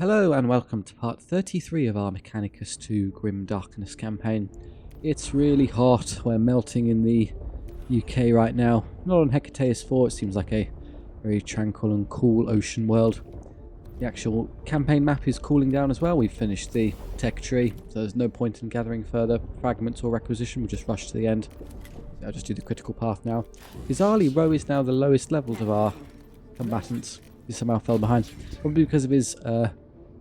Hello and welcome to part 33 of our Mechanicus 2 Grim Darkness campaign. It's really hot, we're melting in the UK right now. Not on Hecateus 4, it seems like a very tranquil and cool ocean world. The actual campaign map is cooling down as well. We've finished the tech tree, so there's no point in gathering further fragments or requisition, we'll just rush to the end. So I'll just do the critical path now. Bizarrely, Ro is now the lowest levels of our combatants. He somehow fell behind, probably because of his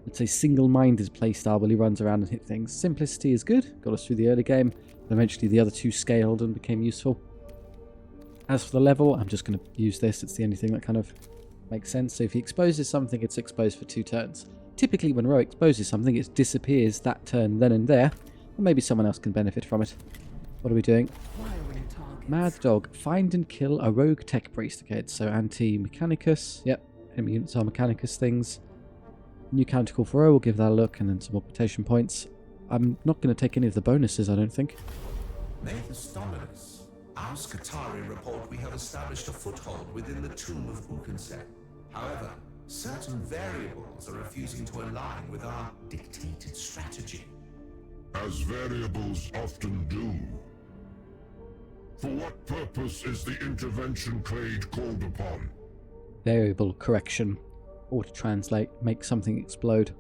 let's say single-minded playstyle while he runs around and hit things. Simplicity is good, got us through the early game, but eventually the other two scaled and became useful. As for the level, I'm just going to use this, it's the only thing that kind of makes sense. So if he exposes something, it's exposed for 2 turns. Typically when Ro exposes something, it disappears that turn then and there, or maybe someone else can benefit from it. What are we doing? Mad Dog, find and kill a rogue tech priest. Okay, so anti-Mechanicus, yep, enemy units are Mechanicus things. New counter call for Ro, we'll give that a look, and then some augmentation points. I'm not going to take any of the bonuses, I don't think. Magus Dominus, our Scutari report we have established a foothold within the tomb of Ukenset. However, certain variables are refusing to align with our dictated strategy. As variables often do. For what purpose is the intervention clade called upon? Variable correction. Or to translate, make something explode.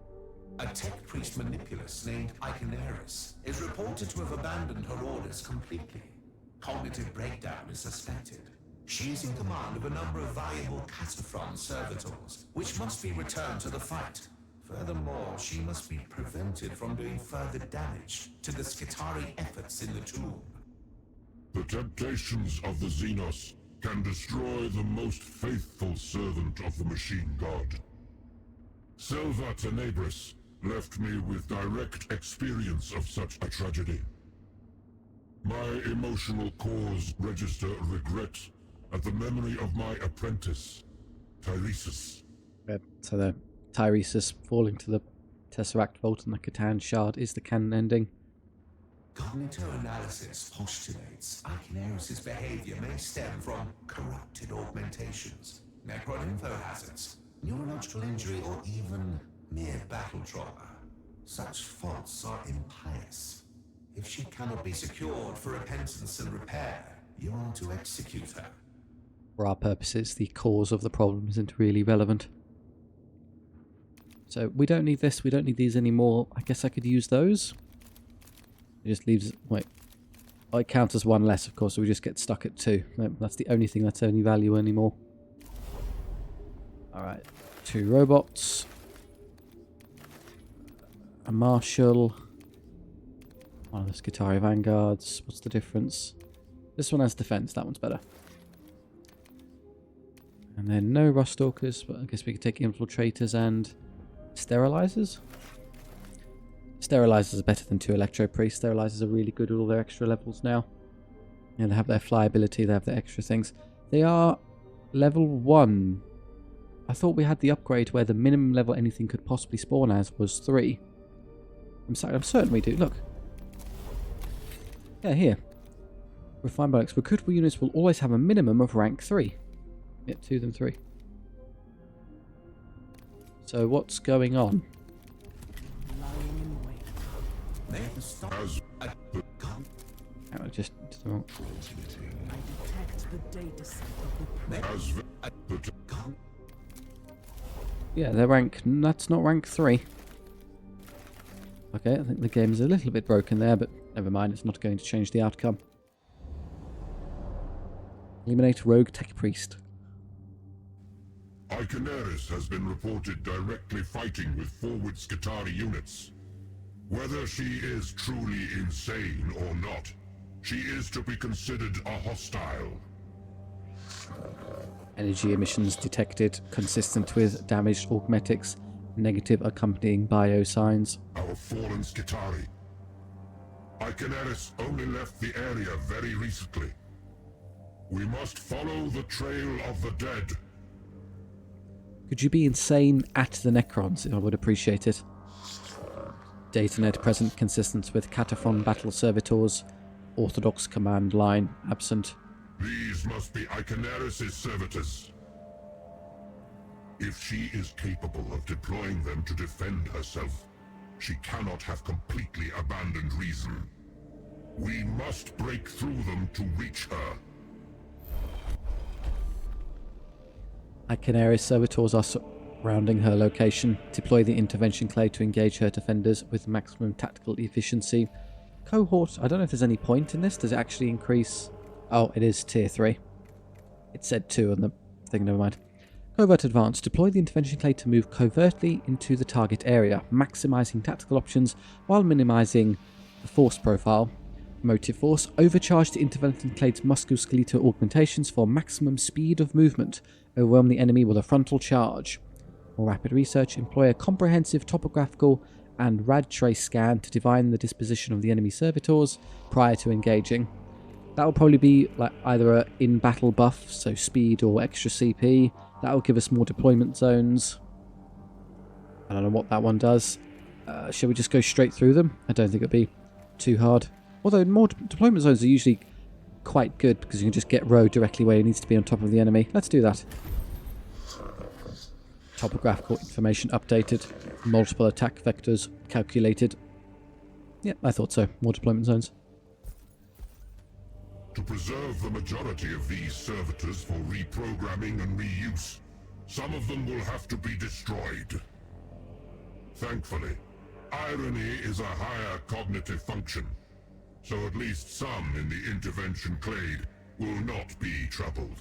A tech priest manipulus named Iconaris is reported to have abandoned her orders completely. Cognitive breakdown is suspected. She is in command of a number of valuable Casaphron servitors, which must be returned to the fight. Furthermore, she must be prevented from doing further damage to the Scutari efforts in the tomb. The temptations of the Xenos can destroy the most faithful servant of the machine god. Silva Tenebris left me with direct experience of such a tragedy. My emotional cores register regret at the memory of my apprentice, Tyresis. So the Tyresis falling to the Tesseract Vault and the Catan Shard is the canon ending. Cognitoanalysis postulates Iconaris' behavior may stem from corrupted augmentations, Necron info hazards, neurological injury, or even mere battle trauma. Such faults are impious. If she cannot be secured for repentance and repair, you are to execute her. For our purposes, the cause of the problem isn't really relevant. So we don't need this, we don't need these anymore. I guess I could use those. It just leaves... wait. Oh, it counts as 1 less, of course, so we just get stuck at 2. No, that's the only thing that's any value anymore. Alright. 2 robots. A marshal. One of the Scutari Vanguards. What's the difference? This one has defense, that one's better. And then no Rostalkers, but I guess we could take infiltrators and sterilizers. Sterilizers are better than 2 Electro Priests. Sterilizers are really good with all their extra levels now. Yeah, they have their flyability, they have their extra things. They are level 1. I thought we had the upgrade where the minimum level anything could possibly spawn as was 3. I'm certain we do. Look. Yeah, here. Refined Bionics. Recruitable units will always have a minimum of rank 3. Yeah, 2 than 3. So what's going on? Yeah, they're rank... that's not rank 3. Okay, I think the game is a little bit broken there, but never mind, it's not going to change the outcome. Eliminate Rogue Tech Priest. Iconaris has been reported directly fighting with forward Scutari units. Whether she is truly insane or not, she is to be considered a hostile. Energy emissions detected, consistent with damaged augmetics, negative accompanying bio signs. Our fallen Scutari. Iconaris only left the area very recently. We must follow the trail of the dead. Could you be insane at the Necrons? I would appreciate it. Datanet present, consistent with Cataphon battle servitors. Orthodox command line absent. These must be Iconaris' servitors. If she is capable of deploying them to defend herself, she cannot have completely abandoned reason. We must break through them to reach her. Iconaris servitors are surrounding her location. Deploy the intervention clade to engage her defenders with maximum tactical efficiency. Cohort, I don't know if there's any point in this. Does it actually increase? Oh, it is tier 3. It said 2 on the thing, never mind. Covert advance. Deploy the intervention clade to move covertly into the target area, maximizing tactical options while minimizing the force profile. Motive force. Overcharge the intervention clade's musculoskeletal augmentations for maximum speed of movement. Overwhelm the enemy with a frontal charge. More rapid research. Employ a comprehensive topographical and rad trace scan to divine the disposition of the enemy servitors prior to engaging. That will probably be like either a in-battle buff, so speed or extra CP. That will give us more deployment zones. I don't know what that one does. Shall we just go straight through them? I don't think it'll be too hard. Although more deployment zones are usually quite good because you can just get Roe directly where he needs to be on top of the enemy. Let's do that. Topographical information updated. Multiple attack vectors calculated. Yeah, I thought so. More deployment zones. To preserve the majority of these servitors for reprogramming and reuse, some of them will have to be destroyed. Thankfully, irony is a higher cognitive function, so at least some in the intervention clade will not be troubled.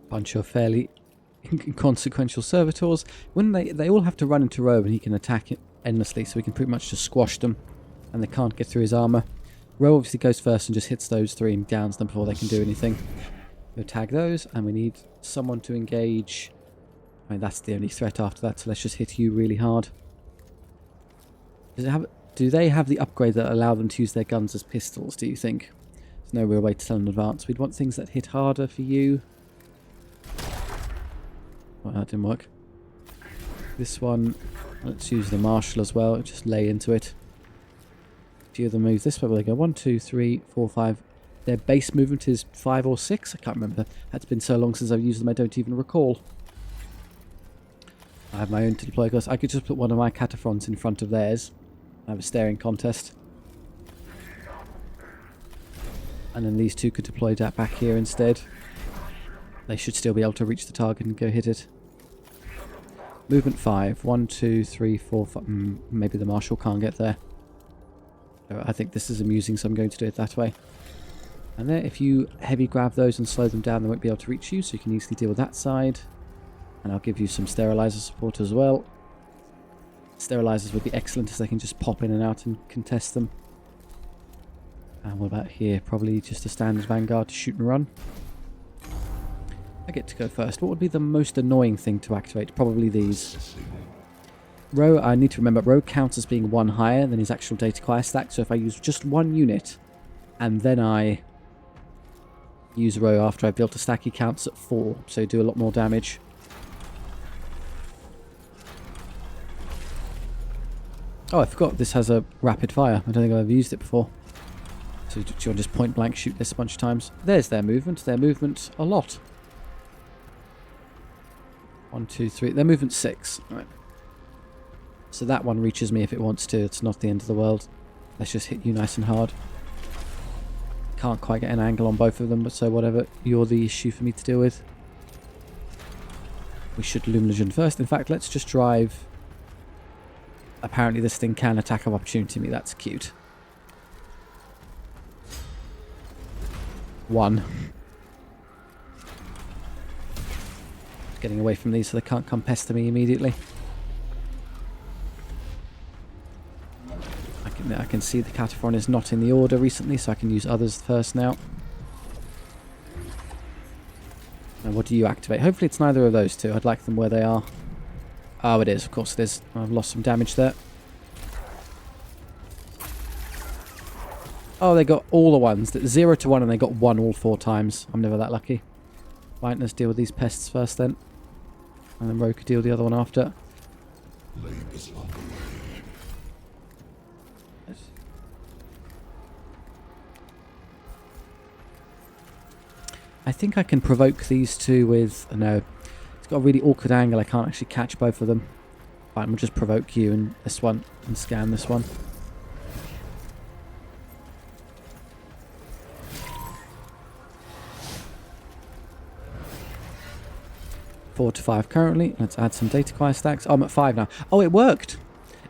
Bunch of fairly inconsequential servitors. When they all have to run into Roe and he can attack it endlessly, so we can pretty much just squash them and they can't get through his armor. Roe obviously goes first and just hits those 3 and downs them before they can do anything. We'll tag those, and we need someone to engage. I mean, that's the only threat after that, so let's just hit you really hard. Do they have the upgrade that allow them to use their guns as pistols, do you think? There's no real way to tell in advance. We'd want things that hit harder for you. Well, that didn't work. This one, let's use the Marshal as well. Just lay into it. A few of them move this way. Where they go? 1, 2, 3, 4, 5. Their base movement is 5 or 6. I can't remember. That's been so long since I've used them, I don't even recall. I have my own to deploy. I could just put one of my cataphrons in front of theirs. I have a staring contest. And then these two could deploy that back here instead. They should still be able to reach the target and go hit it. Movement 5. 1, 2, 3, 4, 5. Maybe the Marshal can't get there. I think this is amusing, so I'm going to do it that way. And then if you heavy grab those and slow them down, they won't be able to reach you, so you can easily deal with that side. And I'll give you some sterilizer support as well. Sterilizers would be excellent as they can just pop in and out and contest them. And what about here? Probably just a standard vanguard to shoot and run. I get to go first. What would be the most annoying thing to activate? Probably these. Row, I need to remember, Row counts as being 1 higher than his actual data acquire stack, so if I use just 1 unit and then I use Row after I've built a stack, he counts at 4, so do a lot more damage. Oh, I forgot this has a rapid fire. I don't think I've ever used it before. So you'll just point blank shoot this a bunch of times. There's their movement. Their movement a lot. 1, 2, 3. Their movement 6. All right. So that one reaches me if it wants to. It's not the end of the world. Let's just hit you nice and hard. Can't quite get an angle on both of them, but so whatever. You're the issue for me to deal with. We should Luminagen first. In fact, let's just drive. Apparently this thing can attack of opportunity me. That's cute. 1. Getting away from these so they can't come pester me immediately. I can see the Cataphron is not in the order recently, so I can use others first now. And what do you activate? Hopefully it's neither of those two. I'd like them where they are. Oh, it is. Of course it is. I've lost some damage there. Oh, they got all the ones. 0 to 1 and they got 1 all 4 times. I'm never that lucky. Right, let's deal with these pests first then. And then Rogue could deal with the other one after. I think I can provoke these two with... no, it's got a really awkward angle. I can't actually catch both of them. Fine, we'll just provoke you and this one and scan this one. Four to 5 currently. Let's add some data acquire stacks. Oh, I'm at 5 now. Oh, it worked!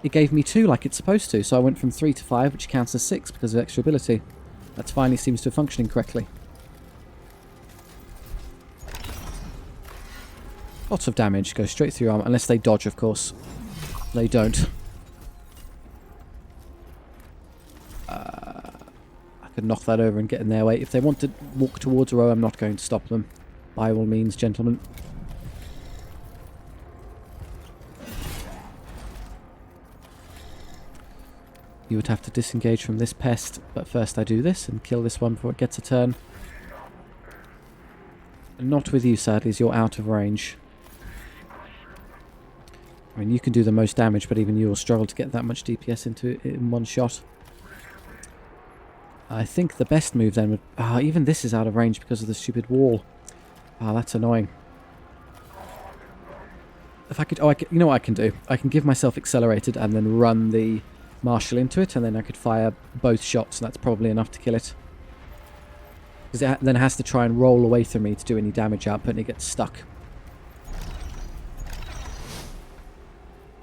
It gave me 2 like it's supposed to. So I went from 3 to 5, which counts as 6 because of extra ability. That finally seems to be functioning correctly. Lots of damage. Go straight through your armor. Unless they dodge, of course. They don't. I could knock that over and get in their way. If they want to walk towards a row, I'm not going to stop them. By all means, gentlemen. You would have to disengage from this pest, but first I do this and kill this one before it gets a turn. Not with you, sadly, as you're out of range. I mean, you can do the most damage, but even you will struggle to get that much DPS into it in one shot. I think the best move then would... even this is out of range because of the stupid wall. That's annoying. If I could... you know what I can do? I can give myself accelerated and then run the Marshal into it, and then I could fire both shots, and that's probably enough to kill it. Because it then has to try and roll away from me to do any damage output, and it gets stuck.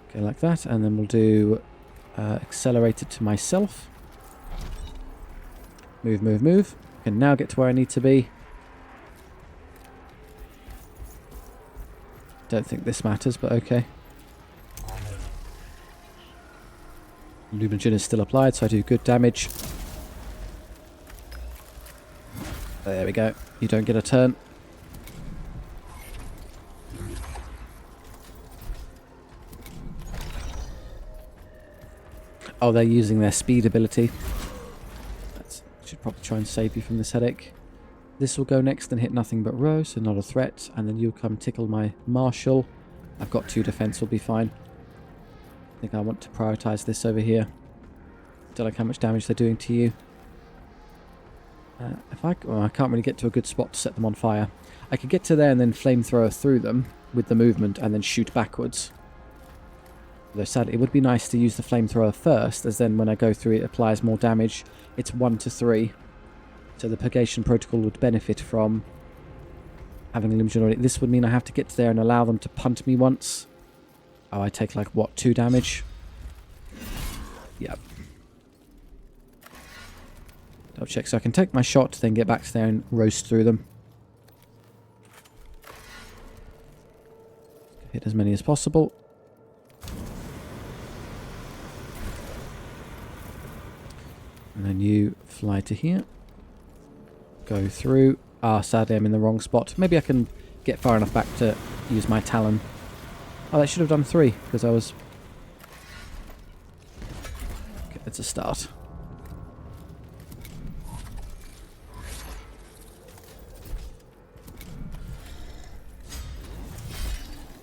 Okay, like that, and then we'll do accelerated to myself. Move, move, move. Can now get to where I need to be. Don't think this matters, but okay. Lumigen is still applied, so I do good damage. There we go. You don't get a turn. Oh, they're using their speed ability. Should probably try and save you from this headache. This will go next and hit nothing but row, so not a threat. And then you'll come tickle my Marshal. I've got 2 defense, will be fine. I think I want to prioritize this over here. Don't like how much damage they're doing to you. I can't really get to a good spot to set them on fire. I could get to there and then flamethrower through them with the movement and then shoot backwards. Although sadly, it would be nice to use the flamethrower first, as then when I go through it applies more damage. It's 1 to 3. So the Purgation Protocol would benefit from having Illusion already. This would mean I have to get to there and allow them to punt me once. Oh, I take like, what, 2 damage? Yep. Double check, so I can take my shot, then get back to there and roast through them. Hit as many as possible. And then you fly to here. Go through. Sadly I'm in the wrong spot. Maybe I can get far enough back to use my Talon. Oh, that should have done 3, because I was... Okay, it's a start.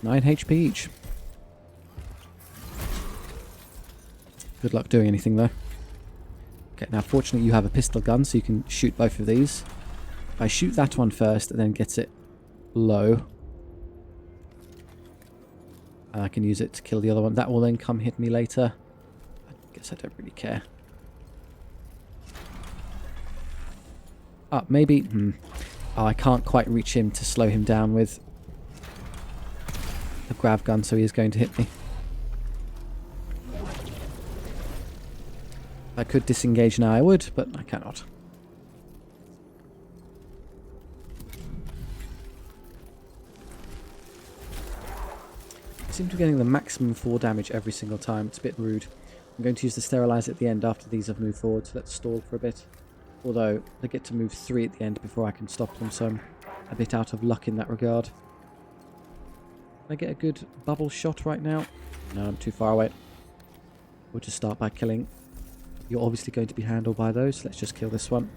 Nine HP each. Good luck doing anything, though. Okay, now fortunately you have a pistol gun, so you can shoot both of these. If I shoot that one first and then gets it low, and I can use it to kill the other one. That will then come hit me later. I guess I don't really care. Maybe... Oh, I can't quite reach him to slow him down with the grav gun, so he is going to hit me. If I could disengage now, I would, but I cannot. I seem to be getting the maximum 4 damage every single time. It's a bit rude. I'm going to use the Sterilize at the end after these have moved forward, so let's stall for a bit. Although, they get to move 3 at the end before I can stop them, so I'm a bit out of luck in that regard. Can I get a good bubble shot right now? No, I'm too far away. We'll just start by killing. You're obviously going to be handled by those. Let's just kill this one.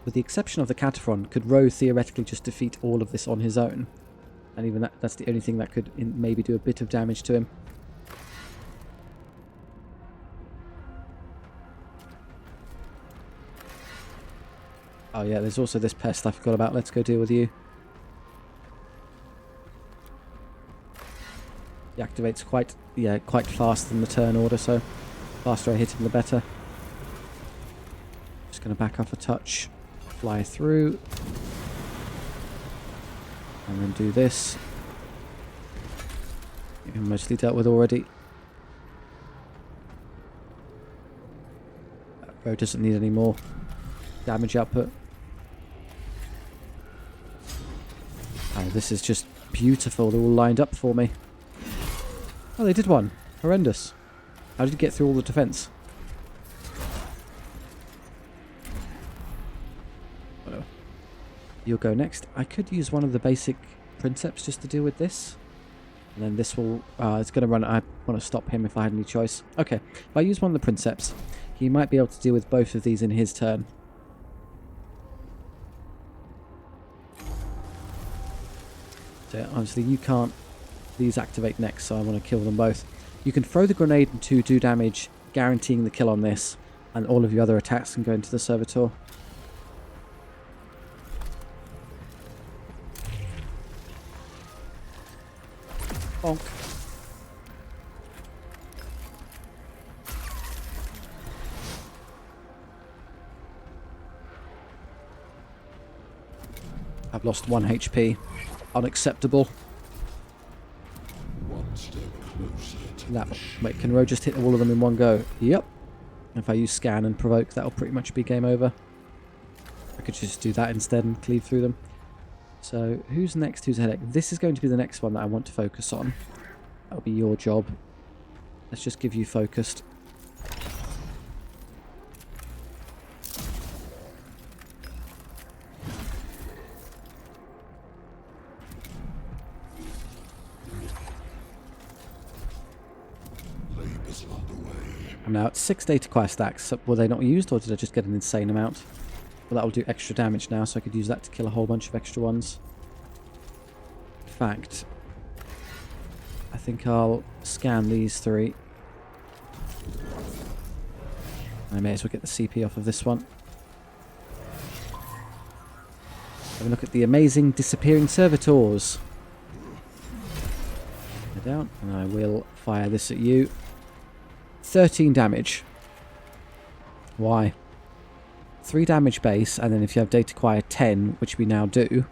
with the exception of the Cataphren, could Ro theoretically just defeat all of this on his own? And even that's the only thing that could maybe do a bit of damage to him. Oh yeah, there's also this pest I forgot about. Let's go deal with you. He activates quite fast in the turn order, so faster I hit him the better. Just going to back off a touch, fly through, and then do this. You're mostly dealt with already. That row doesn't need any more damage output. Oh, this is just beautiful. They're all lined up for me. Oh, they did one. Horrendous. How did you get through all the defense? Oh. You'll go next. I could use one of the basic Princeps just to deal with this. And then this will... it's going to run... I want to stop him if I had any choice. Okay. If I use one of the Princeps, he might be able to deal with both of these in his turn. So obviously you can't... These activate next, so I want to kill them both. You can throw the grenade to do damage, guaranteeing the kill on this, and all of your other attacks can go into the Servitor. Bonk. I've lost 1 HP. Unacceptable. Wait, can Ro just hit all of them in one go? Yep. If I use scan and provoke, that'll pretty much be game over. I could just do that instead and cleave through them. So, who's next? Who's ahead? This is going to be the next one that I want to focus on. That'll be your job. Let's just give you focused. I'm now at 6 data quire stacks. Were they not used, or did I just get an insane amount? Well, that will do extra damage now, so I could use that to kill a whole bunch of extra ones. In fact, I think I'll scan these 3. I may as well get the CP off of this one. Have a look at the amazing disappearing servitors. Head down, and I will fire this at you. 13 damage. Why? 3 damage base, and then if you have data quire 10, which we now do,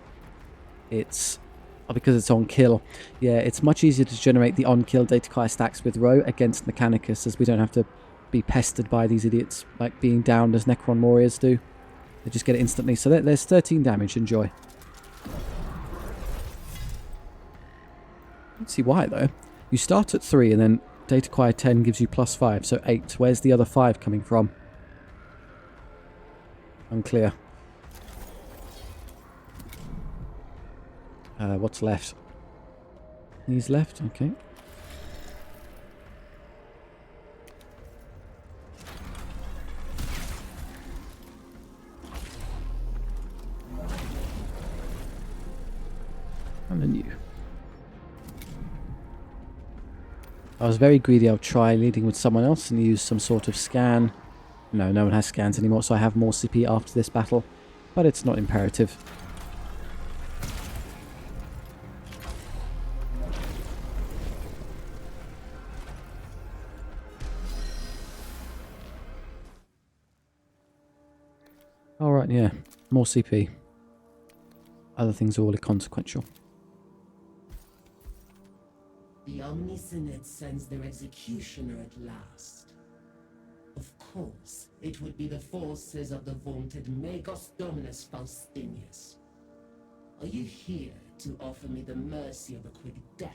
it's... because it's on kill. Yeah, it's much easier to generate the on kill data quire stacks with Ro against Mechanicus, as we don't have to be pestered by these idiots, like being downed as Necron warriors do. They just get it instantly. So there's 13 damage. Enjoy. Let's see why, though. You start at 3, and then data quire 10 gives you +5, so 8. Where's the other 5 coming from? Unclear. What's left? These left? Okay. And then you. I was very greedy. I'll try leading with someone else and use some sort of scan. No, no one has scans anymore, so I have more CP after this battle. But it's not imperative. Alright, yeah. More CP. Other things are all inconsequential. The Omniscient sends their executioner at last. Of course, it would be the forces of the vaunted Magos Dominus Faustinius. Are you here to offer me the mercy of a quick death?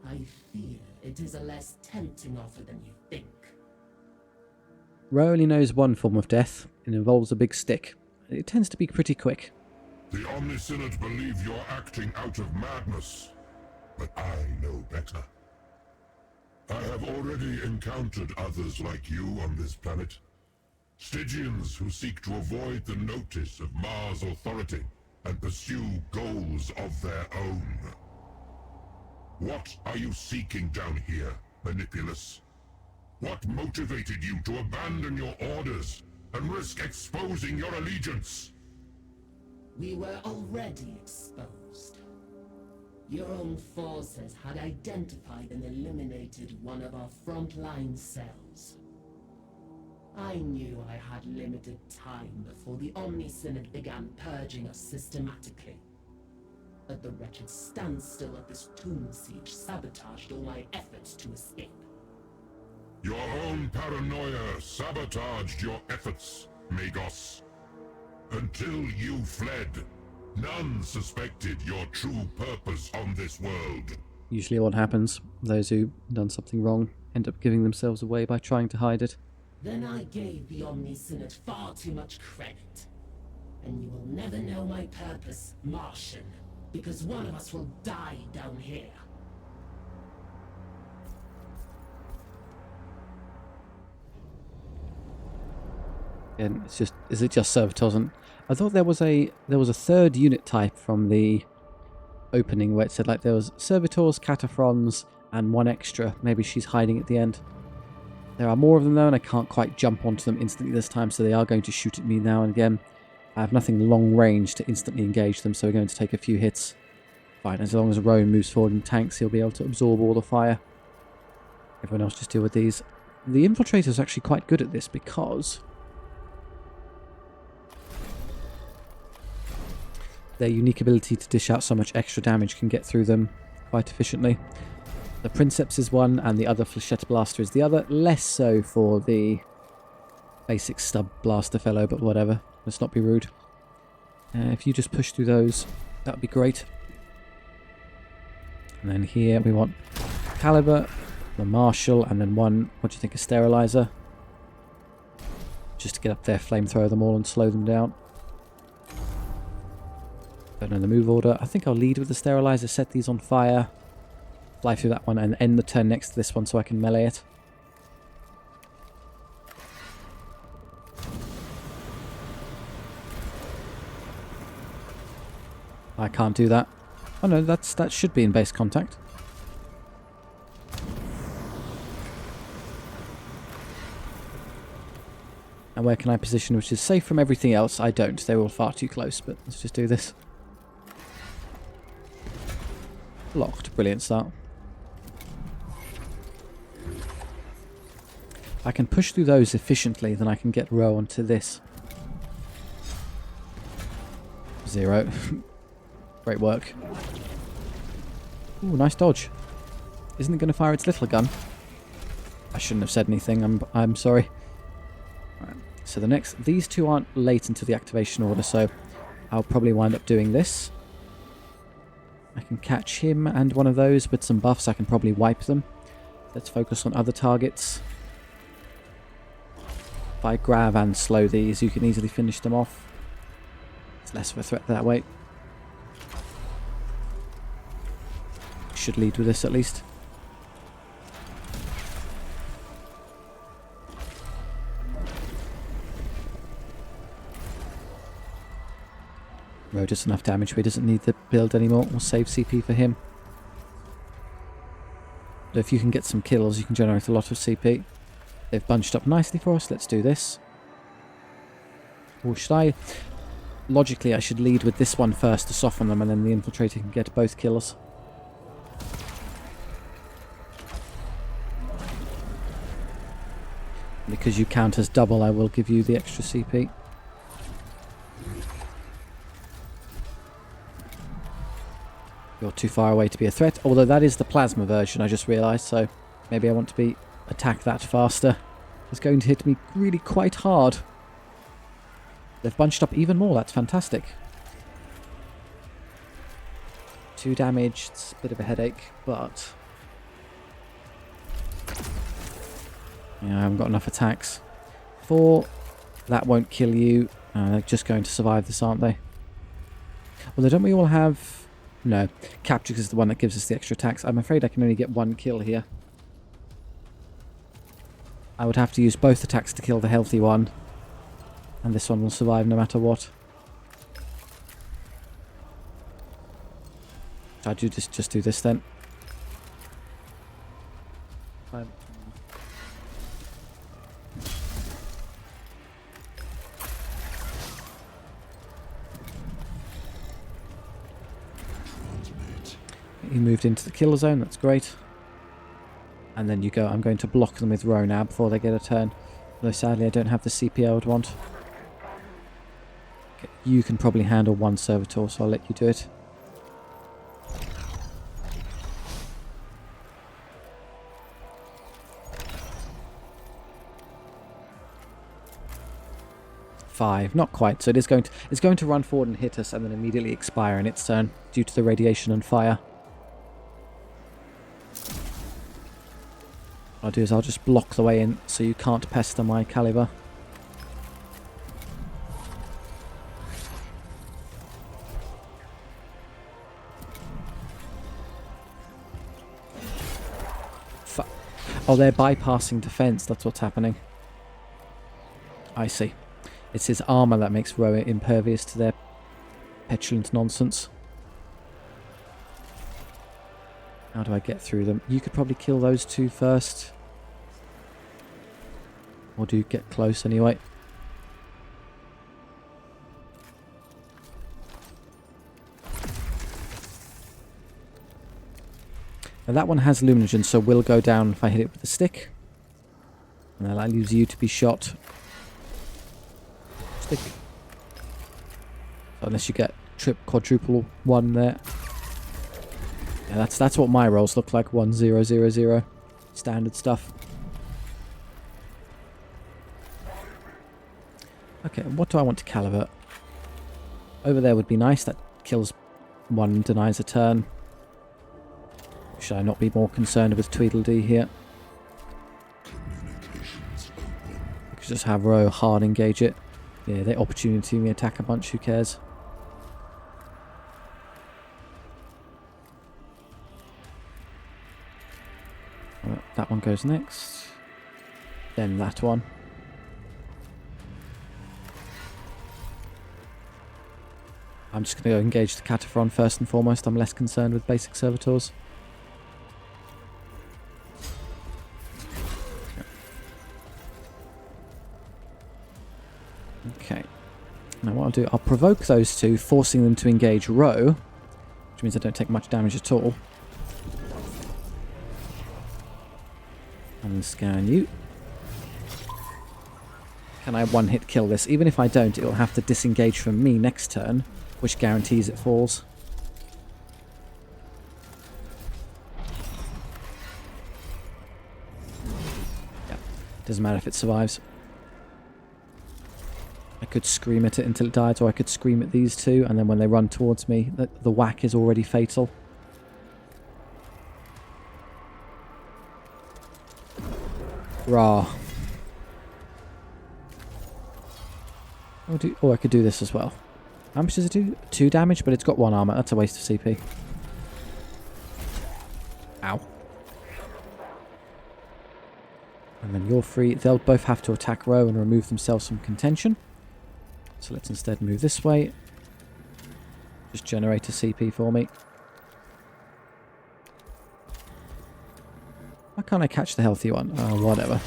I fear it is a less tempting offer than you think. Ro only knows one form of death. It involves a big stick. It tends to be pretty quick. The Omniscient believe you're acting out of madness, but I know better. I have already encountered others like you on this planet. Stygians who seek to avoid the notice of Mars' authority and pursue goals of their own. What are you seeking down here, Manipulus? What motivated you to abandon your orders and risk exposing your allegiance? We were already exposed. Your own forces had identified and eliminated one of our frontline cells. I knew I had limited time before the Omni-Synod began purging us systematically. But the wretched standstill of this tomb siege sabotaged all my efforts to escape. Your own paranoia sabotaged your efforts, Magos. Until you fled, none suspected your true purpose on this world. Usually what happens, those who've done something wrong end up giving themselves away by trying to hide it. Then I gave the Omni-Synod far too much credit. And you will never know my purpose, Martian, because one of us will die down here. And it's just, is it just servitors? And I thought there was a third unit type from the opening where it said like there was servitors, cataphrons, and one extra. Maybe she's hiding at the end. There are more of them though, and I can't quite jump onto them instantly this time, so they are going to shoot at me now and again. I have nothing long range to instantly engage them, so we're going to take a few hits. Fine, as long as Rowan moves forward in tanks, he'll be able to absorb all the fire. Everyone else just deal with these. The infiltrator is actually quite good at this because their unique ability to dish out so much extra damage can get through them quite efficiently. The Princeps is one, and the other Flechette Blaster is the other. Less so for the basic stub blaster fellow, but whatever. Let's not be rude. If you just push through those, that would be great. And then here we want Caliber, the Marshal, and then one, what do you think, a Sterilizer? Just to get up there, flamethrower them all and slow them down. Don't know the move order. I think I'll lead with the Sterilizer, set these on fire. Fly through that one and end the turn next to this one so I can melee it. I can't do that. Oh no, that should be in base contact. And where can I position which is safe from everything else? I don't. They're all far too close, but let's just do this. Locked. Brilliant start. If I can push through those efficiently, then I can get row onto this. 0. Great work. Ooh, nice dodge. Isn't it going to fire its little gun? I shouldn't have said anything. I'm sorry. Right. So the next, these two aren't late into the activation order, so I'll probably wind up doing this. I can catch him and one of those with some buffs. I can probably wipe them. Let's focus on other targets. If I grab and slow these, you can easily finish them off. It's less of a threat that way. Should lead with this at least. Row does enough damage where he doesn't need the build anymore. We'll save CP for him. But if you can get some kills, you can generate a lot of CP. They've bunched up nicely for us. Let's do this. Or should I? Logically, I should lead with this one first to soften them, and then the infiltrator can get both kills. Because you count as double, I will give you the extra CP. You're too far away to be a threat, although that is the plasma version, I just realised, so maybe I want to be attack that faster. It's going to hit me really quite hard. They've bunched up even more, that's fantastic. 2 damage, it's a bit of a headache, but yeah, I haven't got enough attacks. 4, that won't kill you. They're just going to survive this, aren't they? Well, don't we all have... No, Capture is the one that gives us the extra attacks. I'm afraid I can only get 1 kill here. I would have to use both attacks to kill the healthy one, And this one will survive no matter what. I'd just do this then. Fine. He moved into the kill zone, that's great. And then you go, I'm going to block them with Row now before they get a turn. Though sadly I don't have the CP I would want. Okay, you can probably handle one servitor, so I'll let you do it. Five, not quite. So it's going to run forward and hit us and then immediately expire in its turn due to the radiation and fire. What I'll do is I'll just block the way in so you can't pester my caliber. Oh, they're bypassing defense. That's what's happening. I see. It's his armor that makes Roa impervious to their petulant nonsense. How do I get through them? You could probably kill those two first. Or do you get close anyway? Now that one has Luminogen, so will go down if I hit it with a stick. And that allows you to be shot. Stick. Unless you get quadruple one there. Yeah, that's what my rolls look like. 1 0 0 0. Standard stuff. Okay, what do I want to caliber? Over there would be nice. That kills one and denies a turn. Should I not be more concerned with Tweedledee here? I could just have Row hard engage it. Yeah, they opportunity me attack a bunch, who cares? That one goes next. Then that one. I'm just going to go engage the Cataphron first and foremost. I'm less concerned with basic servitors. Okay. Now what I'll do, I'll provoke those two, forcing them to engage Row, which means I don't take much damage at all. And scan you. Can I one-hit kill this? Even if I don't, it'll have to disengage from me next turn, which guarantees it falls. Yeah, doesn't matter if it survives. I could scream at it until it dies, or I could scream at these two, and then when they run towards me, the whack is already fatal. Rah. Oh, I could do this as well. How much does it do? 2 damage, but it's got 1 armor. That's a waste of CP. Ow. And then you're free. They'll both have to attack Row and remove themselves from contention. So let's instead move this way. Just generate a CP for me. Why can't I catch the healthy one? Oh, whatever.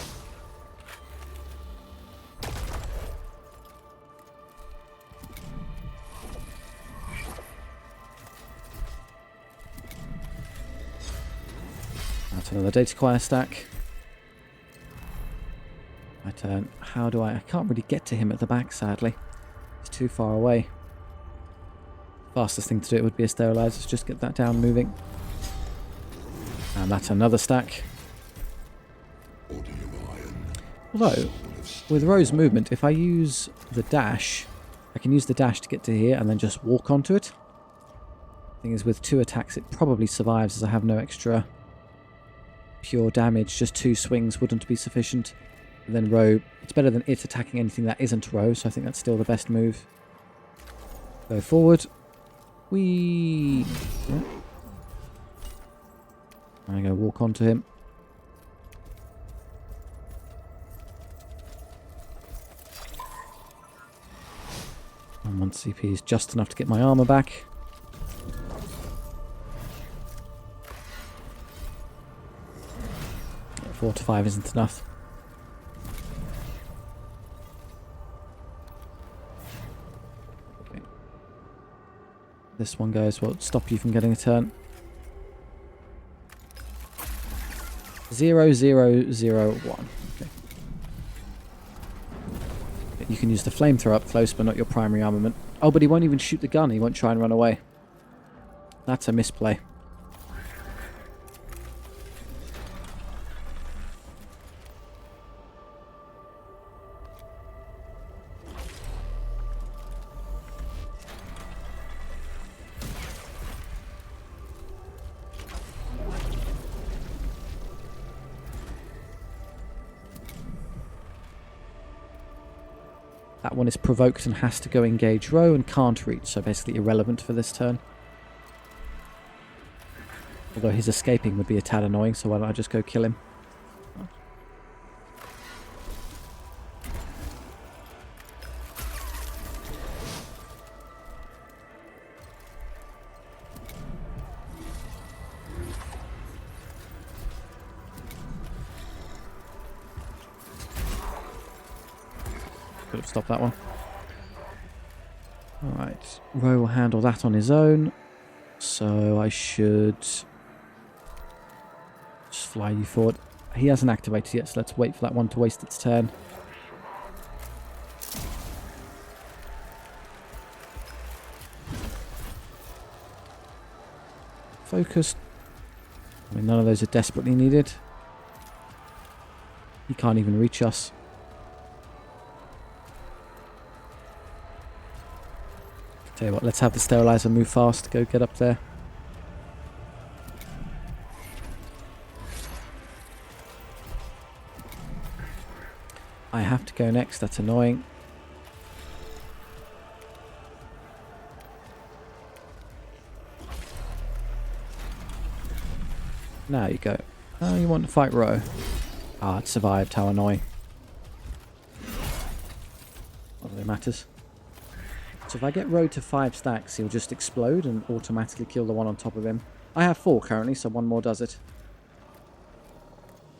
That's another data acquire stack. My turn. How do I can't really get to him at the back, sadly. He's too far away. Fastest thing to do it would be a sterilizer. Let's just get that down moving. And that's another stack. Although, with Row's movement, if I use the dash, I can use the dash to get to here and then just walk onto it. Thing is, with 2 attacks, it probably survives as I have no extra pure damage. Just 2 swings wouldn't be sufficient. And then Row, it's better than it attacking anything that isn't Row, so I think that's still the best move. Go forward. Whee! Oh. I'm going to walk onto him. And 1 CP is just enough to get my armor back. Yeah, 4 to 5 isn't enough. Okay. This one goes, well, stop you from getting a turn. 0, 0, 0, 1. Okay. You can use the flamethrower up close, but not your primary armament. Oh, but he won't even shoot the gun. He won't try and run away. That's a misplay. That one is provoked and has to go engage row and can't reach, so basically irrelevant for this turn. Although his escaping would be a tad annoying, so why don't I just go kill him? Could have stopped that one. Alright, Roe will handle that on his own. So I should just fly you forward. He hasn't activated yet, so let's wait for that one to waste its turn. Focus. I mean, none of those are desperately needed. He can't even reach us. Tell you what, let's have the sterilizer move fast. Go get up there. I have to go next. That's annoying. Now you go. Oh, you want to fight Roe. Ah, it survived. How annoying. Not that it matters. So if I get Roe to 5 stacks, he'll just explode and automatically kill the one on top of him. I have 4 currently, so one more does it.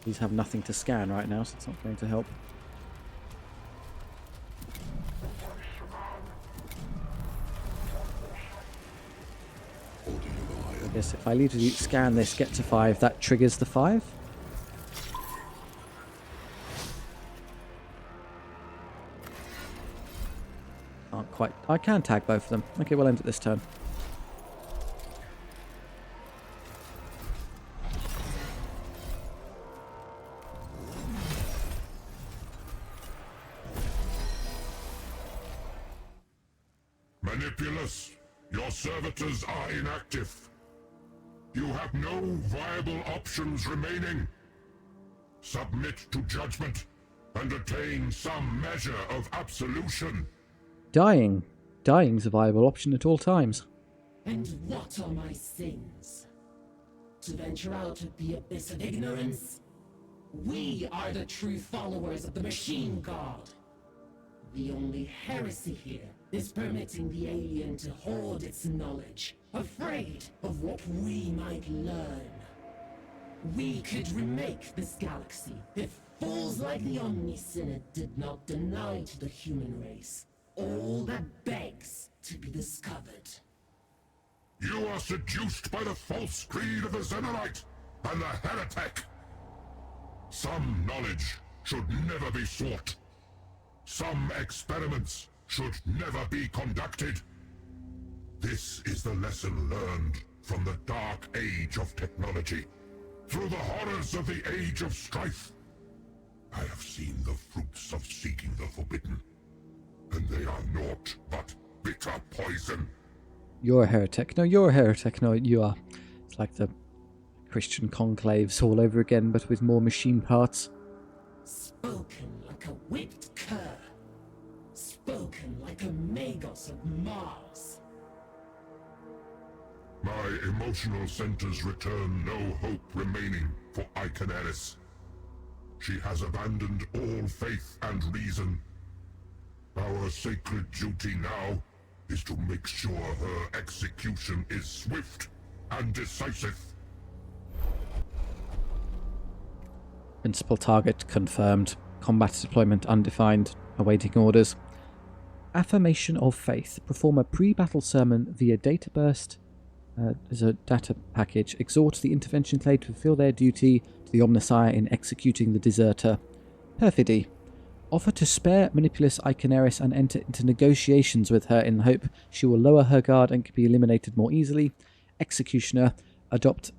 These have nothing to scan right now, so it's not going to help. I guess if I literally scan this, get to 5, that triggers the 5. Can't quite. I can tag both of them. Okay, we'll end it this turn. Manipulus, your servitors are inactive. You have no viable options remaining. Submit to judgment and attain some measure of absolution. Dying. Dying's a viable option at all times. And what are my sins? To venture out of the abyss of ignorance? We are the true followers of the machine god. The only heresy here is permitting the alien to hoard its knowledge, afraid of what we might learn. We could remake this galaxy if fools like the Omnisynod did not deny to the human race all that begs to be discovered. You are seduced by the false creed of the Xenolite and the heretic. Some knowledge should never be sought. Some experiments should never be conducted. This is the lesson learned from the dark age of technology. Through the horrors of the age of strife, I have seen the fruits of seeking the forbidden, and they are naught but bitter poison. You're a heretic. No, you're a heretic. No, you are. It's like the Christian conclaves all over again, but with more machine parts. Spoken like a whipped cur. Spoken like a Magos of Mars. My emotional centers return no hope remaining for Iconeris. She has abandoned all faith and reason. Our sacred duty now is to make sure her execution is swift and decisive. Principal target confirmed. Combat deployment undefined. Awaiting orders. Affirmation of faith. Perform a pre-battle sermon via data burst. As a data package. Exhort the intervention clade to fulfill their duty to the Omnissiah in executing the deserter. Perfidy. Offer to spare Manipulus Iconaris and enter into negotiations with her in the hope she will lower her guard and can be eliminated more easily. Executioner. Adopt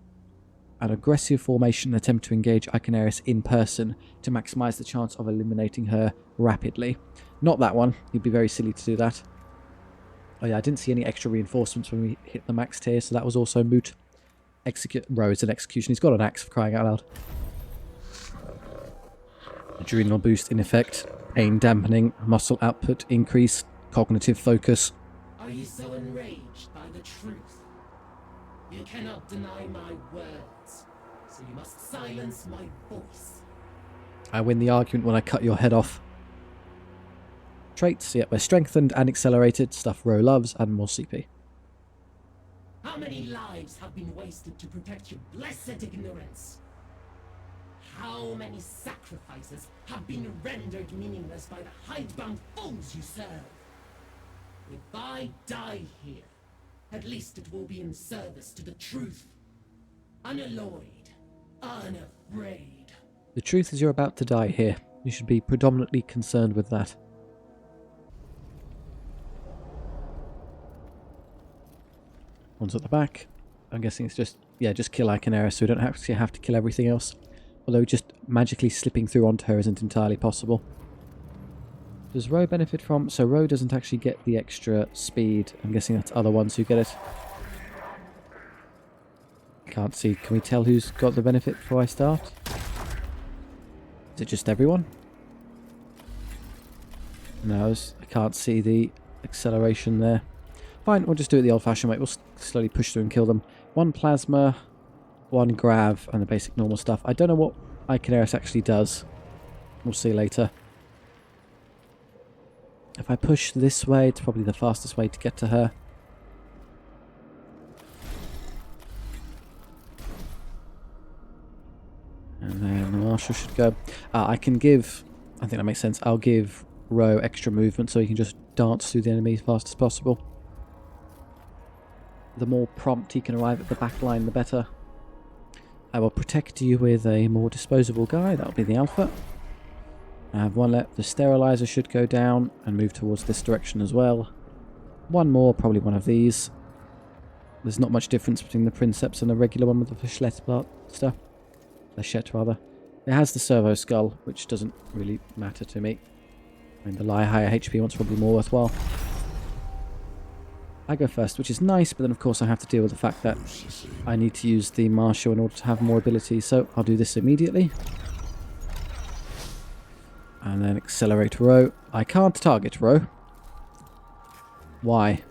an aggressive formation and attempt to engage Iconaris in person to maximise the chance of eliminating her rapidly. Not that one. You'd be very silly to do that. Oh yeah, I didn't see any extra reinforcements when we hit the max tier, so that was also moot. Ro's an execution. He's got an axe, for crying out loud. Adrenal boost in effect. Pain dampening. Muscle output increase. Cognitive focus. Are you so enraged by the truth? You cannot deny my words, so you must silence my voice. I win the argument when I cut your head off. Traits, yeah, we're strengthened and accelerated. Stuff Ro loves, and more CP. How many lives have been wasted to protect your blessed ignorance? How many sacrifices have been rendered meaningless by the hidebound fools you serve? If I die here, at least it will be in service to the truth. Unalloyed, unafraid. The truth is you're about to die here. You should be predominantly concerned with that. One's at the back. I'm guessing it's just kill Iconaris, so we don't actually have to kill everything else. Although just magically slipping through onto her isn't entirely possible. Does Ro benefit from... So Ro doesn't actually get the extra speed. I'm guessing that's other ones who get it. Can't see. Can we tell who's got the benefit before I start? Is it just everyone? No, I can't see the acceleration there. Fine, we'll just do it the old-fashioned way. We'll slowly push through and kill them. One plasma, one grav, and the basic normal stuff. I don't know what Iconaris actually does. We'll see later. If I push this way, it's probably the fastest way to get to her. And then the Marshal should go. I can give... I think that makes sense. I'll give Ro extra movement so he can just dance through the enemy as fast as possible. The more prompt he can arrive at the back line, the better. I will protect you with a more disposable guy. That'll be the Alpha. I have one left. The Sterilizer should go down and move towards this direction as well. One more, probably one of these. There's not much difference between the Princeps and the regular one with the Flechette stuff. Flechette, rather. It has the Servo Skull, which doesn't really matter to me. I mean, the higher HP one's probably more worthwhile. I go first, which is nice, but then of course I have to deal with the fact that I need to use the Marshal in order to have more ability, so I'll do this immediately. And then accelerate Ro. I can't target Ro. Why?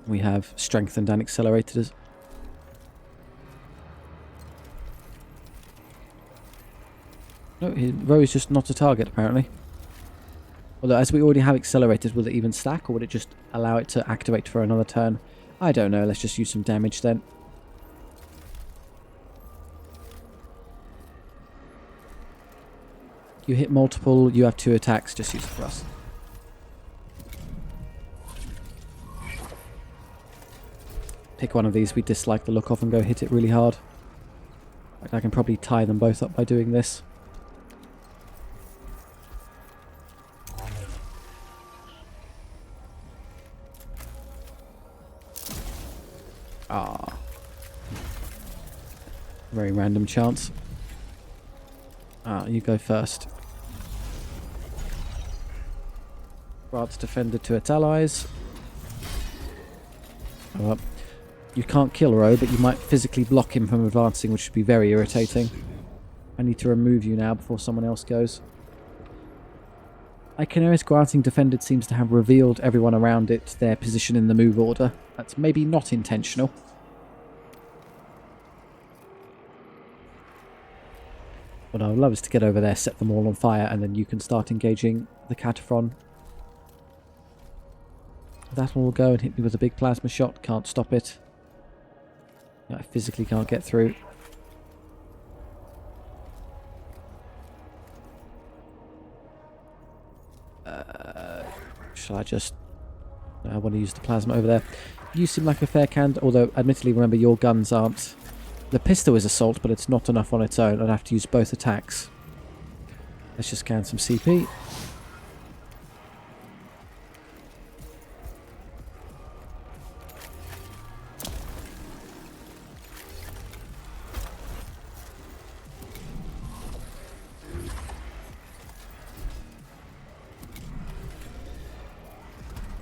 We have strengthened and accelerated as... No, Ro is just not a target apparently. Although, as we already have accelerated, will it even stack, or would it just allow it to activate for another turn? I don't know. Let's just use some damage then. You hit multiple, you have 2 attacks, just use it for us. Pick one of these we dislike the look of and go hit it really hard. I can probably tie them both up by doing this. Ah. Very random chance. You go first. Grants defender to its allies. Oh, you can't kill Ro, but you might physically block him from advancing, which would be very irritating. I need to remove you now before someone else goes. Iconaris granting defended seems to have revealed everyone around it their position in the move order. That's maybe not intentional. What I would love is to get over there, set them all on fire, and then you can start engaging the Cataphron. That will go and hit me with a big plasma shot. Can't stop it. I physically can't get through. Shall I just... I want to use the plasma over there. You seem like a fair candidate, although admittedly remember your guns aren't... The pistol is assault, but it's not enough on its own. I'd have to use both attacks. Let's just scan some CP.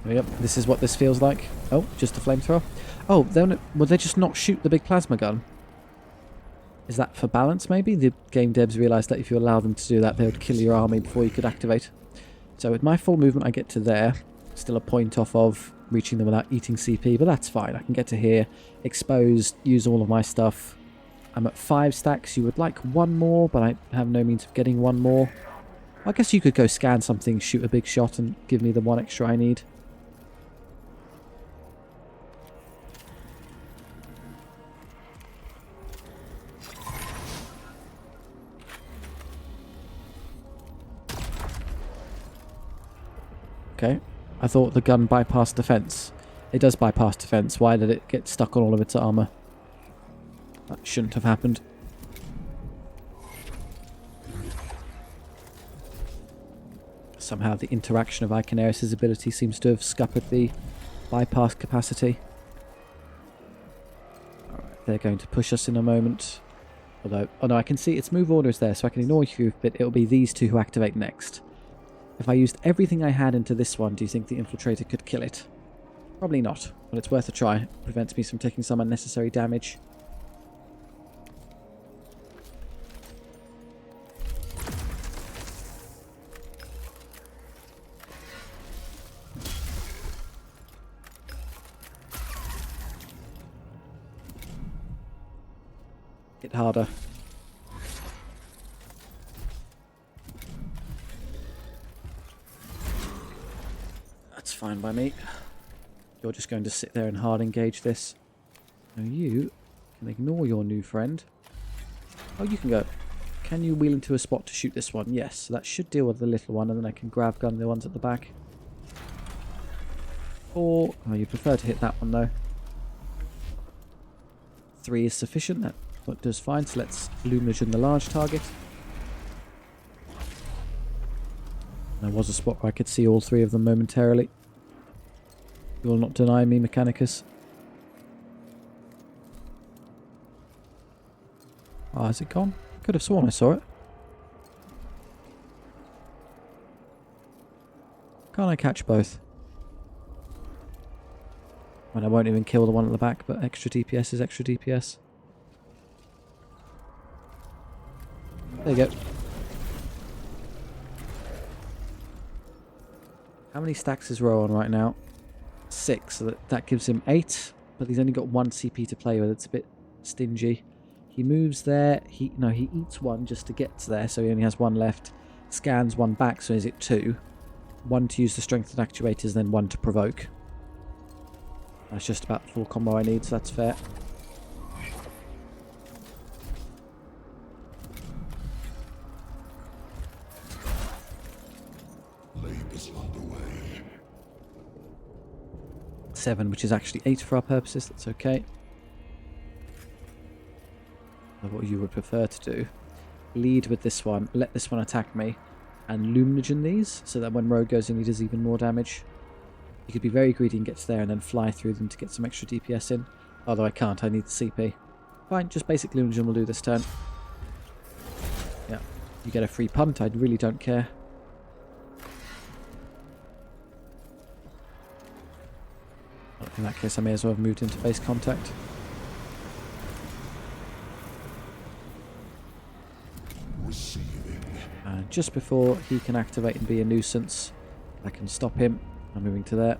Yep, this is what this feels like. Oh, just a flamethrower. Oh, will they just not shoot the big plasma gun? Is that for balance, maybe? The game devs realised that if you allow them to do that, they would kill your army before you could activate. So with my full movement, I get to there. Still a point off of reaching them without eating CP, but that's fine. I can get to here, expose, use all of my stuff. I'm at 5 stacks. You would like one more, but I have no means of getting one more. I guess you could go scan something, shoot a big shot, and give me the one extra I need. Okay, I thought the gun bypassed defense. It does bypass defense. Why did it get stuck on all of its armor? That shouldn't have happened. Somehow the interaction of Iconaris' ability seems to have scuppered the bypass capacity. Alright, they're going to push us in a moment. Although, oh no, I can see its move order is there, so I can ignore you, but it'll be these two who activate next. If I used everything I had into this one, do you think the Infiltrator could kill it? Probably not, but it's worth a try. It prevents me from taking some unnecessary damage. Hit harder. That's fine by me. You're just going to sit there and hard engage this. Now you can ignore your new friend. Oh, you can go. Can you wheel into a spot to shoot this one? Yes, so that should deal with the little one, and then I can grab gun the ones at the back. Or, oh, you prefer to hit that one though. 3 is sufficient, that does fine, so let's Luminogen the large target. There was a spot where I could see all 3 of them momentarily. You will not deny me, Mechanicus. Ah, has it gone? Could have sworn I saw it. Can't I catch both? And I won't even kill the one at the back, but extra DPS is extra DPS. There you go. How many stacks is Ro on right now? 6, so that gives him 8, but he's only got 1 CP to play with. It's a bit stingy. He moves there. He eats 1 just to get to there, so he only has 1 left. Scans 1 back, so is it 2? 1 to use the strengthened actuators, then 1 to provoke. That's just about the full combo I need, so that's fair. Labor's underway. 7, which is actually 8 for our purposes. That's okay. Now what you would prefer to do, lead with this one, let this one attack me, and Luminogen these, so that when Rogue goes in he does even more damage. You could be very greedy and get to there and then fly through them to get some extra DPS in. Although I can't, I need the CP. Fine, just basic Luminogen will do this turn. Yeah, you get a free punt, I really don't care. In that case I may as well have moved into base contact. Receiving. And just before he can activate and be a nuisance, I can stop him. I'm moving to there.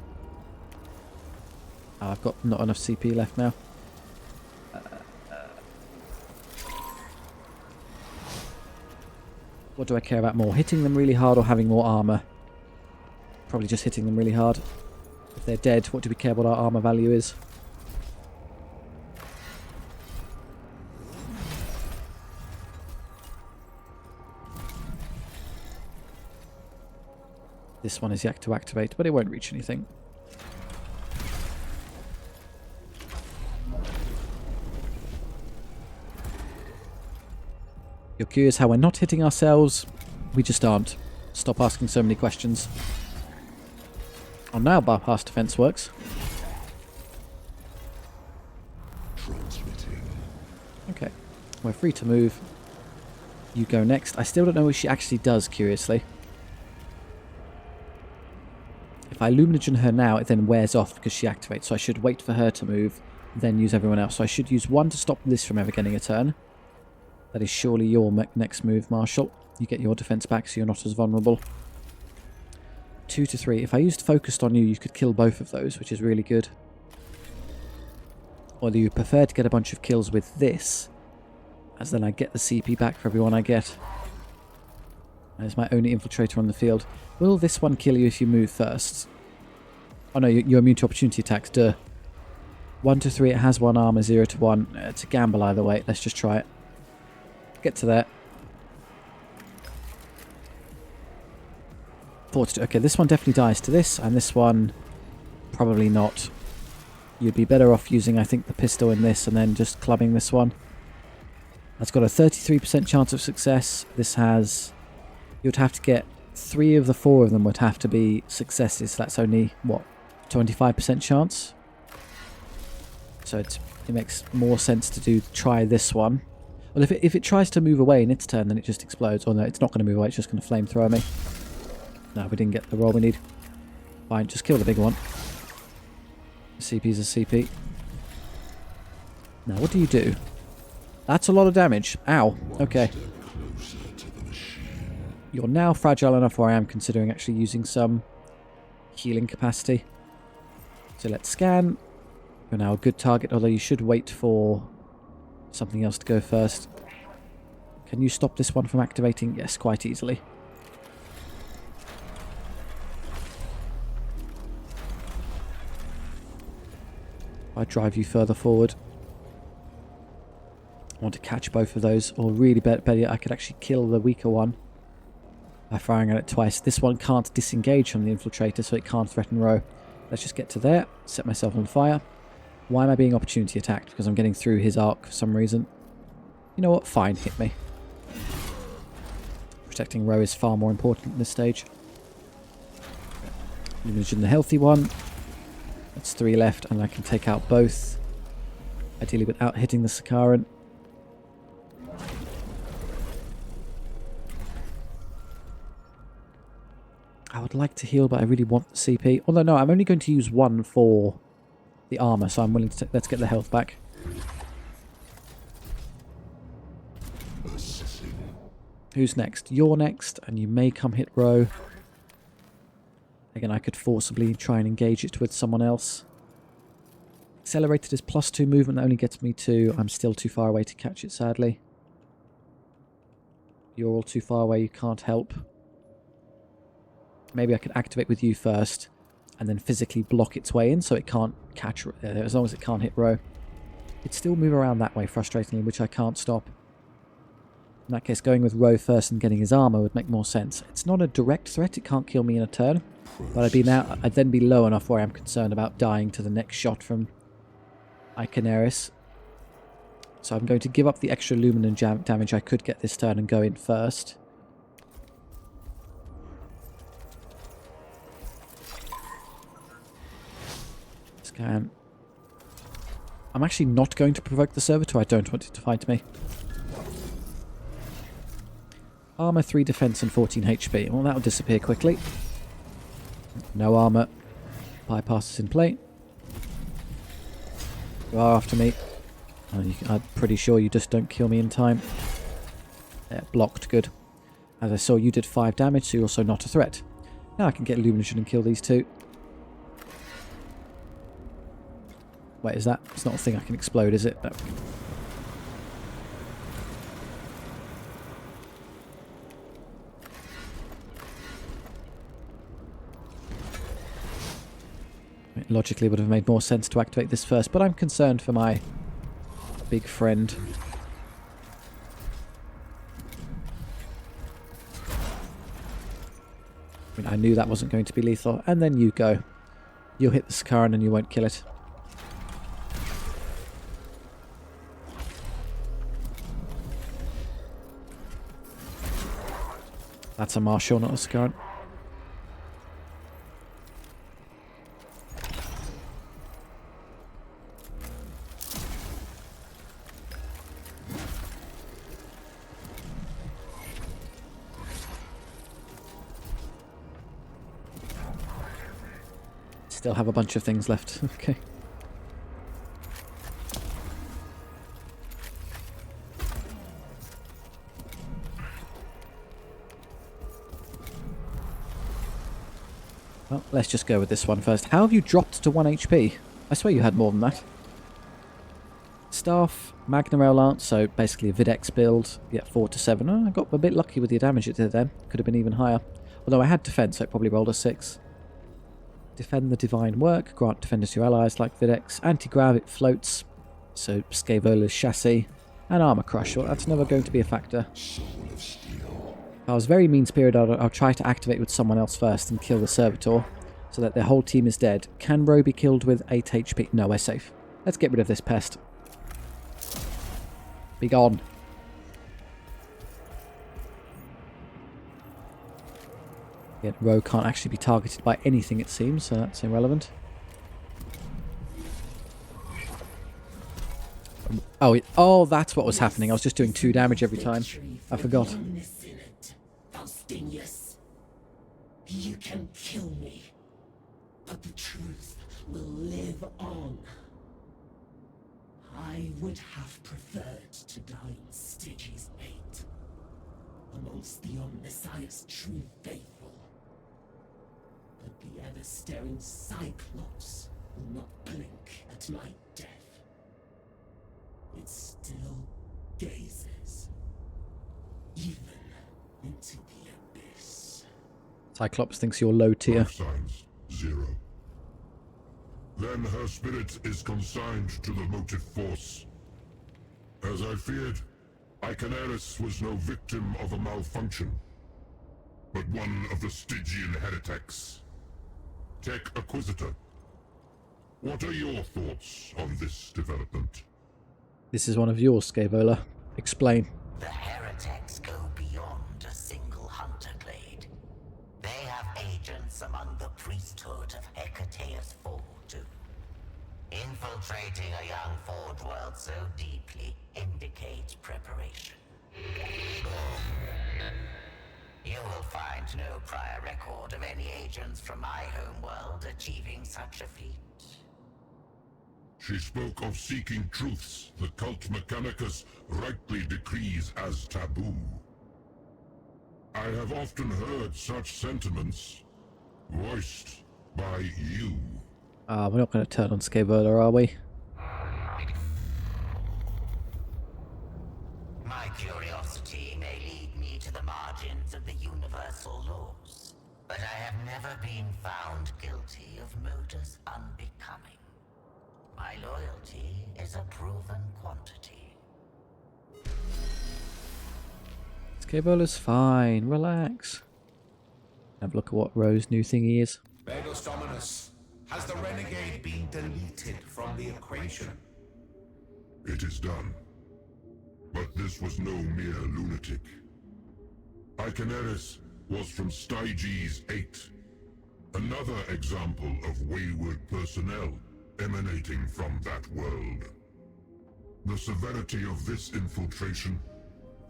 Oh, I've got not enough CP left now. What do I care about more? Hitting them really hard or having more armor? Probably just hitting them really hard. If they're dead, what do we care what our armor value is? This one is yet to activate, but it won't reach anything. You're curious how we're not hitting ourselves? We just aren't. Stop asking so many questions. Oh, now bypass defense works. Transmitting. Okay, we're free to move. You go next. I still don't know what she actually does, curiously. If I Luminogen her now, it then wears off because she activates. So I should wait for her to move, then use everyone else. So I should use one to stop this from ever getting a turn. That is surely your next move, Marshall. You get your defense back so you're not as vulnerable. 2 to 3. If I used focused on you, you could kill both of those, which is really good. Or do you prefer to get a bunch of kills with this, as then I get the CP back for everyone I get? There's my only infiltrator on the field. Will this one kill you if you move first? Oh no, you're immune to opportunity attacks, duh. 1 to 3, it has 1 armor, 0 to 1. It's a gamble either way. Let's just try it. Get to there. 4 to 2. Okay, this one definitely dies to this, and this one probably not. You'd be better off using, I think, the pistol in this and then just clubbing this one. That's got a 33% chance of success. This has... You'd have to get 3 of the 4 of them would have to be successes. So that's only, what, 25% chance? So it makes more sense to try this one. Well, if it tries to move away in its turn, then it just explodes. Or no, it's not going to move away, it's just going to flamethrower me. No, we didn't get the roll we need. Fine, just kill the big one. CP's a CP. Now, what do you do? That's a lot of damage. Ow. Okay. You're now fragile enough where I am considering actually using some healing capacity. So let's scan. You're now a good target, although you should wait for something else to go first. Can you stop this one from activating? Yes, quite easily. I drive you further forward. I want to catch both of those, or really better yet, I could actually kill the weaker one by firing at it twice. This one can't disengage from the infiltrator, so it can't threaten row. Let's just get to there, set myself on fire. Why am I being opportunity attacked? Because I'm getting through his arc for some reason. You know what? Fine, hit me. Protecting row is far more important at this stage. Imagine the healthy one. That's 3 left, and I can take out both. Ideally without hitting the Sakaran. I would like to heal, but I really want the CP. Although no, I'm only going to use 1 for the armor, so I'm willing to let's get the health back. Who's next? You're next, and you may come hit row. Again, I could forcibly try and engage it with someone else. Accelerated is +2 movement, that only gets me 2. I'm still too far away to catch it, sadly. You're all too far away, you can't help. Maybe I could activate with you first, and then physically block its way in so it can't catch, as long as it can't hit row. It'd still move around that way, frustratingly, which I can't stop. In that case, going with row first and getting his armor would make more sense. It's not a direct threat, it can't kill me in a turn, but I'd then be low enough where I'm concerned about dying to the next shot from Iconaris. So I'm going to give up the extra luminant damage I could get this turn and go in first. Scan. I'm actually not going to provoke the servitor, I don't want it to fight me. Armor, 3 defense and 14 HP. Well, that'll disappear quickly. No armor. Bypass is in play. You are after me. I'm pretty sure you just don't kill me in time. Yeah, blocked. Good. As I saw, you did 5 damage, so you're also not a threat. Now I can get Illumination and kill these 2. Wait, is that... It's not a thing I can explode, is it? No. It logically would have made more sense to activate this first, but I'm concerned for my big friend. I mean, I knew that wasn't going to be lethal, and then you go. You'll hit the Sakaran and you won't kill it. That's a Marshal, not a Sakaran. Still have a bunch of things left. Okay. Well, let's just go with this one first. How have you dropped to 1 HP? I swear you had more than that. Staff, Magna Rail Lance, so basically a Videx build. You get 4 to 7. Oh, I got a bit lucky with the damage it did then. Could have been even higher. Although I had defense, so it probably rolled a 6. Defend the Divine Work. Grant defenders to your allies like Videx. Anti-grav, it floats. So Scavola's chassis. And Armor Crush. Well, that's never going to be a factor. If I was very mean-spirited, I'll try to activate with someone else first and kill the Servitor so that their whole team is dead. Can Ro be killed with 8 HP? No, we're safe. Let's get rid of this pest. Be gone. Yet Ro can't actually be targeted by anything, it seems, so that's irrelevant. Oh, that's what was happening. I was just doing 2 damage every time. I forgot. You can kill me, but the truth will live on. I would have preferred to die in Stygies' hate, amongst the Omnissiah's true faithful. But the ever-staring Cyclops will not blink at my death. It still gazes, even into the abyss. Cyclops thinks you're low tier. Life signs 0. Then her spirit is consigned to the motive force. As I feared, Iconaris was no victim of a malfunction, but one of the Stygian heretics. Tech Acquisitor, what are your thoughts on this development? This is one of yours, Scavola. Explain. The heretics go beyond a single hunter glade. They have agents among the priesthood of Hecateus Ford. Infiltrating a young Ford world so deeply indicates preparation. You will find no prior record of any agents from my homeworld achieving such a feat. She spoke of seeking truths the cult Mechanicus rightly decrees as taboo. I have often heard such sentiments voiced by you. We're not going to turn on Scavola, are we? My curiosity may lead me to the margins of the universal laws, but I have never been found guilty of modus unbecoming. My loyalty is a proven quantity. Scavola's fine. Relax. Have a look at what Ro's new thingy is. Megas Dominus, has the renegade been deleted from the equation? It is done. But this was no mere lunatic. Iconaris was from Stygies 8. Another example of wayward personnel emanating from that world. The severity of this infiltration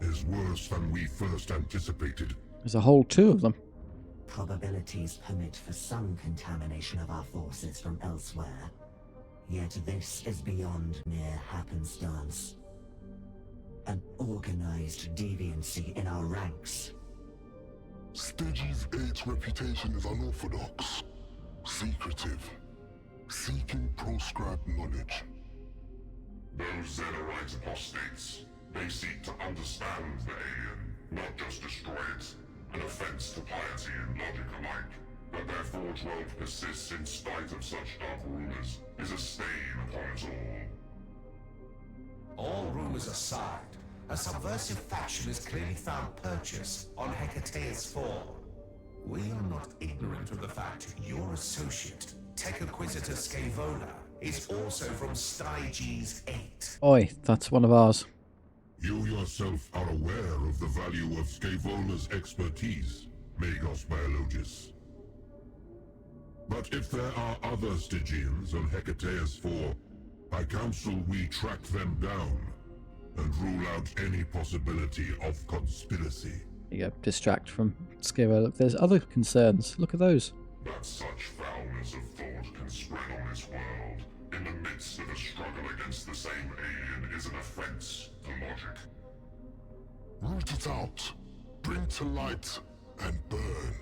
is worse than we first anticipated. There's a whole 2 of them. Probabilities permit for some contamination of our forces from elsewhere. Yet this is beyond mere happenstance. An organized deviancy in our ranks. Stygies 8's reputation is unorthodox, secretive, seeking proscribed knowledge. Those Zedorite apostates, they seek to understand the alien, not just destroy it. An offense to piety and logic alike. But their forge world persists in spite of such dark rumors is a stain upon us all. All rumors aside, a subversive faction has clearly found purchase on Hecateus 4. We are not ignorant of the fact your associate, Tech Acquisitor Scaevola, is also from Styges 8. Oi, that's one of ours. You yourself are aware of the value of Scaevola's expertise, Magos Biologus. But if there are other Stygians on Hecateus 4, I counsel we track them down and rule out any possibility of conspiracy. You go, distract from Scaevola. Look, there's other concerns. Look at those. That such foulness of thought can spread on this world in the midst of a struggle against the same alien is an offense to logic. Root it out, bring to light, and burn.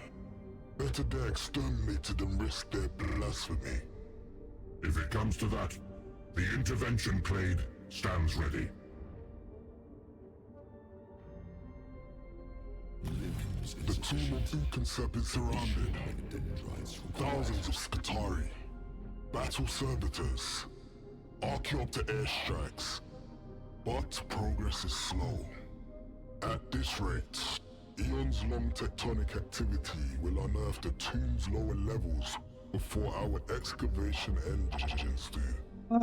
Better they're exterminated than risk their blasphemy. If it comes to that, the intervention clade stands ready. The tomb of Uconcept is surrounded. Thousands of Scutari, battle servitors, Archaeopter airstrikes. But progress is slow. At this rate, eons-long tectonic activity will unearth the tomb's lower levels before our excavation engines do.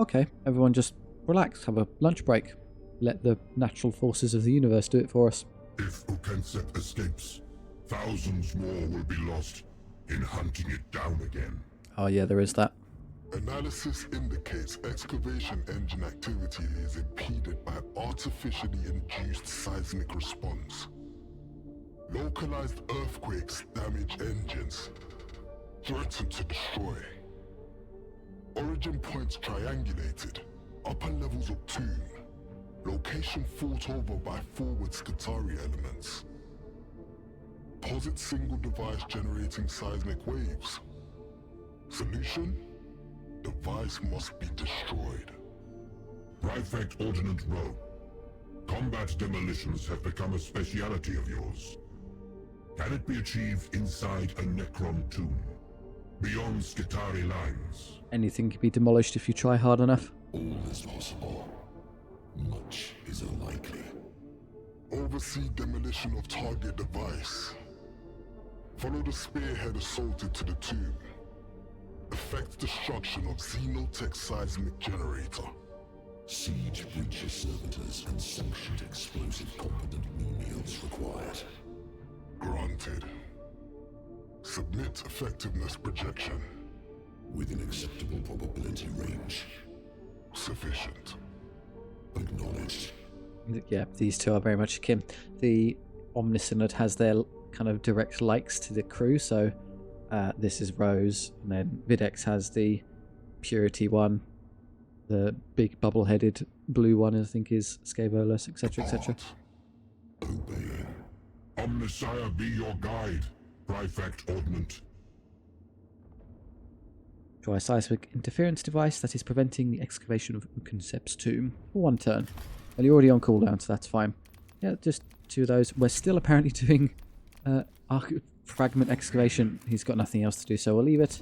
Okay, everyone just relax, have a lunch break. Let the natural forces of the universe do it for us. If Ukenset escapes, thousands more will be lost in hunting it down again. Oh yeah, there is that. Analysis indicates excavation engine activity is impeded by artificially induced seismic response. Localized earthquakes damage engines, threaten to destroy. Origin points triangulated, upper levels of tomb. Location fought over by forward Scutari elements. Posit single device generating seismic waves. Solution? Device must be destroyed. Prefect Ordnance Row. Combat demolitions have become a speciality of yours. Can it be achieved inside a Necron tomb? Beyond Skitari lines? Anything can be demolished if you try hard enough. All is possible. Much is unlikely. Oversee demolition of target device. Follow the spearhead assaulted to the tomb. Effect destruction of Xenotech seismic generator. Siege breacher servitors and sanctioned explosive competent menials required. Granted. Submit effectiveness projection. Within acceptable probability range. Sufficient. Acknowledged. Yeah, these two are very much akin. The Omnisynod has their kind of direct likes to the crew, so this is Rose, and then Videx has the Purity one, the big bubble-headed blue one I think is Scaevolus, etc, etc. Obeying. Omnisire be your guide, Prefect Ordnance. Try a seismic interference device that is preventing the excavation of Uconcept's tomb for 1 turn. Well, you're already on cooldown, so that's fine. Yeah, just 2 of those. We're still apparently doing fragment excavation. He's got nothing else to do, so we'll leave it.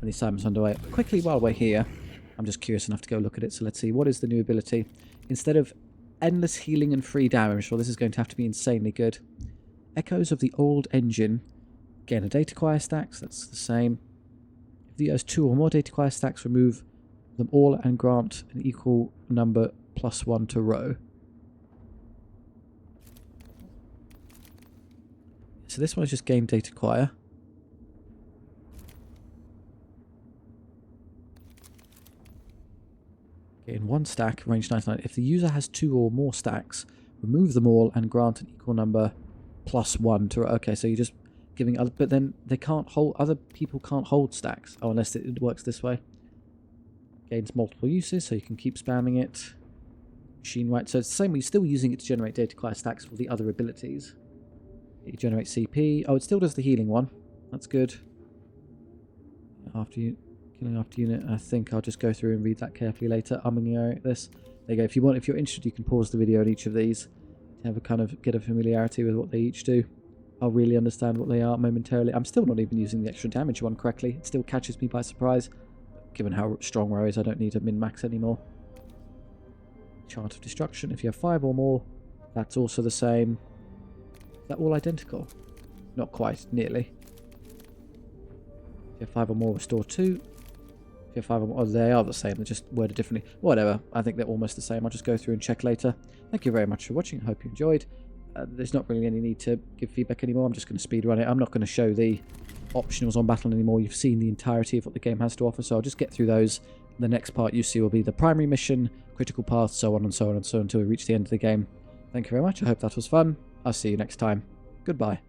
And the assignment's underway. Quickly, while we're here, I'm just curious enough to go look at it, so let's see. What is the new ability? Instead of endless healing and free damage, well, this is going to have to be insanely good. Echoes of the old engine. Gain a data acquire stacks, that's the same. If the has 2 or more data acquire stacks, remove them all and grant an equal number +1 to row. So this one is just gain data acquire. Gain 1 stack, range 99. If the user has 2 or more stacks, remove them all and grant an equal number +1 to row. Okay, so you're just giving other, but then they can't hold, other people can't hold stacks. Oh, unless it works this way. Gains multiple uses, so you can keep spamming it. Machine right, so it's the same, you're still using it to generate data acquire stacks for the other abilities. You generate CP. Oh, it still does the healing one. That's good. After you killing after unit, I think I'll just go through and read that carefully later. I'm going to go this. There you go. If you want, if you're interested, you can pause the video on each of these to have a kind of get a familiarity with what they each do. I'll really understand what they are momentarily. I'm still not even using the extra damage one correctly. It still catches me by surprise. Given how strong Ro is, I don't need a min-max anymore. Chant of Destruction. If you have 5 or more, that's also the same. Is that all identical? Not quite, nearly. If you have 5 or more, restore 2. If you have 5 or more, oh, they are the same, they're just worded differently. Whatever, I think they're almost the same. I'll just go through and check later. Thank you very much for watching. I hope you enjoyed. There's not really any need to give feedback anymore. I'm just going to speedrun it. I'm not going to show the optionals on Battle anymore. You've seen the entirety of what the game has to offer, so I'll just get through those. The next part you see will be the primary mission, critical path, so on and so on and so on until we reach the end of the game. Thank you very much. I hope that was fun. I'll see you next time. Goodbye.